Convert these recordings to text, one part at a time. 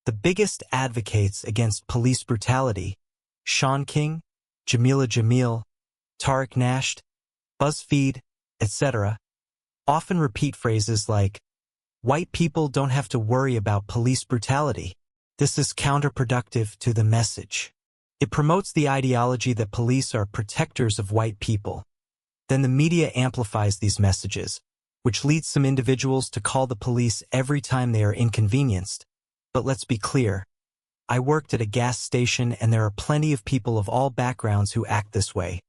The biggest advocates against police brutality, Shaun King, Jamila Jamil, Tariq Nasht, BuzzFeed, etc., often repeat phrases like, "White people don't have to worry about police brutality." This is counterproductive to the message. It promotes the ideology that police are protectors of white people. Then the media amplifies these messages, which leads some individuals to call the police every time they are inconvenienced. But let's be clear. I worked at a gas station and there are plenty of people of all backgrounds who act this way.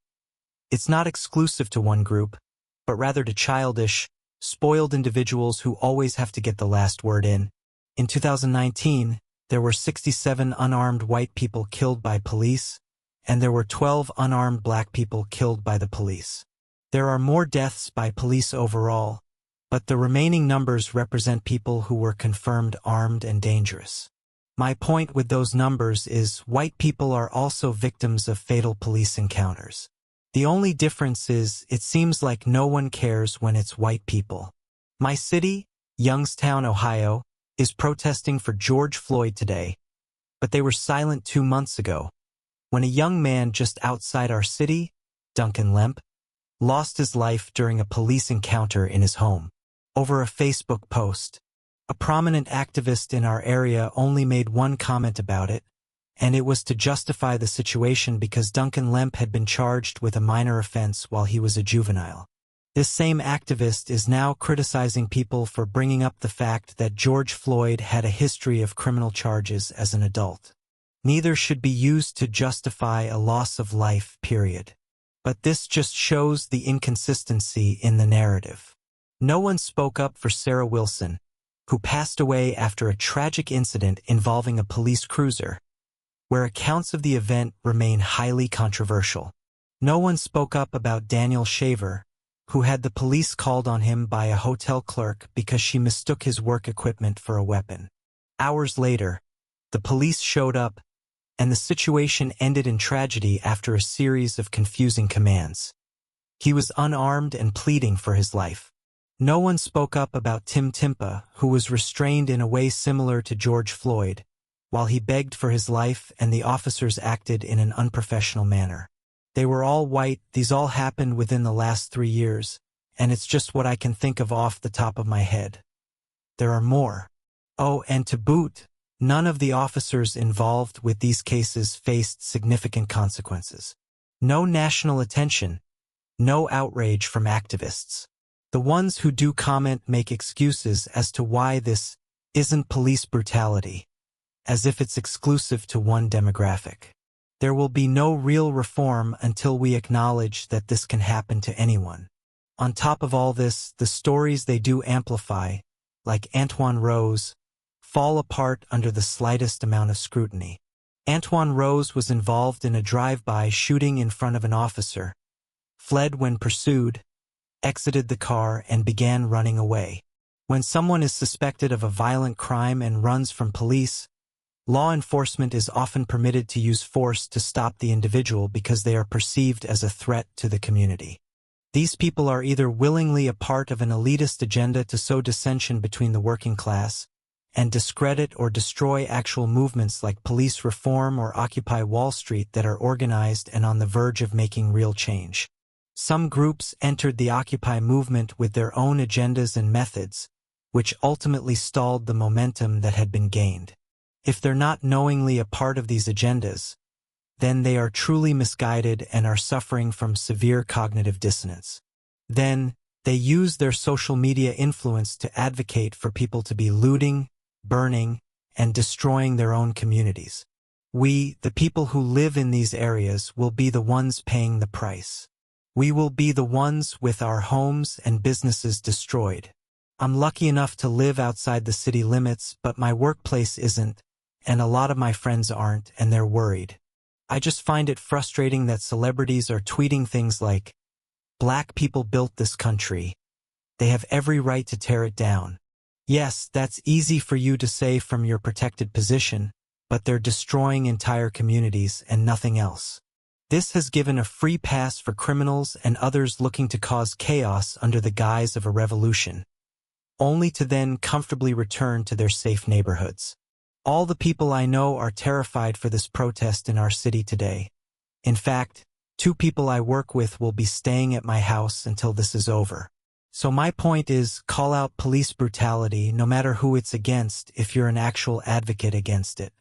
It's not exclusive to one group, but rather to childish, spoiled individuals who always have to get the last word in. In 2019, there were 67 unarmed white people killed by police, and there were 12 unarmed black people killed by the police. There are more deaths by police overall, but the remaining numbers represent people who were confirmed armed and dangerous. My point with those numbers is white people are also victims of fatal police encounters. The only difference is it seems like no one cares when it's white people. My city, Youngstown, Ohio, is protesting for George Floyd today, but they were silent 2 months ago, when a young man just outside our city, Duncan Lemp, lost his life during a police encounter in his home. Over a Facebook post, a prominent activist in our area only made one comment about it, and it was to justify the situation because Duncan Lemp had been charged with a minor offense while he was a juvenile. This same activist is now criticizing people for bringing up the fact that George Floyd had a history of criminal charges as an adult. Neither should be used to justify a loss of life, period. But this just shows the inconsistency in the narrative. No one spoke up for Sarah Wilson, who passed away after a tragic incident involving a police cruiser, where accounts of the event remain highly controversial. No one spoke up about Daniel Shaver, who had the police called on him by a hotel clerk because she mistook his work equipment for a weapon. Hours later, the police showed up, and the situation ended in tragedy after a series of confusing commands. He was unarmed and pleading for his life. No one spoke up about Tim Timpa, who was restrained in a way similar to George Floyd, while he begged for his life and the officers acted in an unprofessional manner. They were all white, these all happened within the last 3 years, and it's just what I can think of off the top of my head. There are more. Oh, and to boot, none of the officers involved with these cases faced significant consequences. No national attention, no outrage from activists. The ones who do comment make excuses as to why this isn't police brutality, as if it's exclusive to one demographic. There will be no real reform until we acknowledge that this can happen to anyone. On top of all this, the stories they do amplify, like Antwon Rose, fall apart under the slightest amount of scrutiny. Antwon Rose was involved in a drive-by shooting in front of an officer, fled when pursued, exited the car, and began running away. When someone is suspected of a violent crime and runs from police, law enforcement is often permitted to use force to stop the individual because they are perceived as a threat to the community. These people are either willingly a part of an elitist agenda to sow dissension between the working class and discredit or destroy actual movements like police reform or Occupy Wall Street that are organized and on the verge of making real change. Some groups entered the Occupy movement with their own agendas and methods, which ultimately stalled the momentum that had been gained. If they're not knowingly a part of these agendas, then they are truly misguided and are suffering from severe cognitive dissonance. Then, they use their social media influence to advocate for people to be looting, burning, and destroying their own communities. We, the people who live in these areas, will be the ones paying the price. We will be the ones with our homes and businesses destroyed. I'm lucky enough to live outside the city limits, but my workplace isn't, and a lot of my friends aren't, and they're worried. I just find it frustrating that celebrities are tweeting things like, "Black people built this country. They have every right to tear it down." Yes, that's easy for you to say from your protected position, but they're destroying entire communities and nothing else. This has given a free pass for criminals and others looking to cause chaos under the guise of a revolution, only to then comfortably return to their safe neighborhoods. All the people I know are terrified for this protest in our city today. In fact, 2 people I work with will be staying at my house until this is over. So my point is, call out police brutality no matter who it's against if you're an actual advocate against it.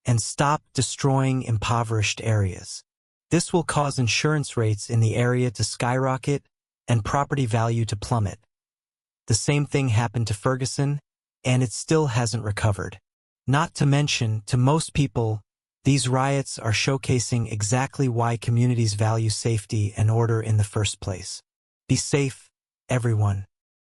And stop destroying impoverished areas. This will cause insurance rates in the area to skyrocket and property value to plummet. The same thing happened to Ferguson, and it still hasn't recovered. Not to mention, to most people, these riots are showcasing exactly why communities value safety and order in the first place. Be safe, everyone.